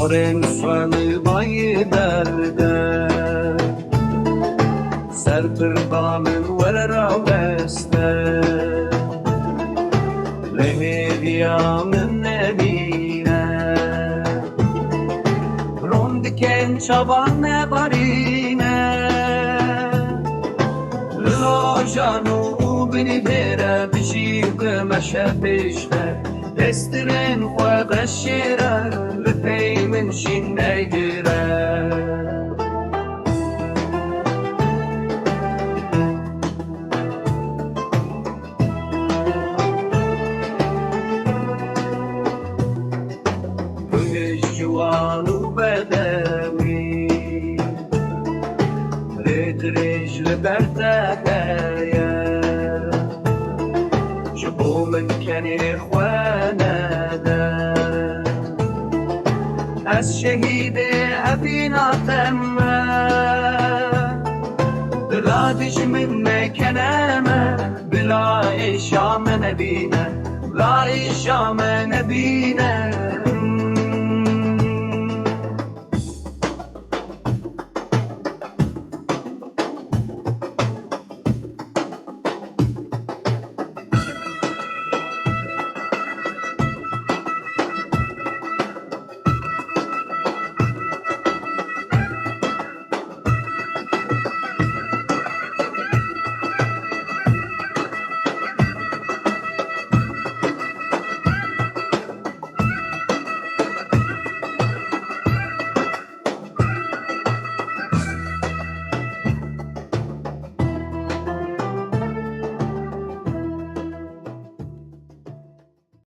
دارن سوال بای درده سر پر دامن ور را بسته لمیدیام نبینه روندکن چابان نبارینه لا جانو بنی بره بشیق مشبشته دسترن و غشیره لپی من شین نگیره جوانو بدمی ريت رجل برتقايا شبو من كان إخوانا دا از شهید أبينا تما رادش من مكانما بلا إشام نبينا بلا إشام نبينا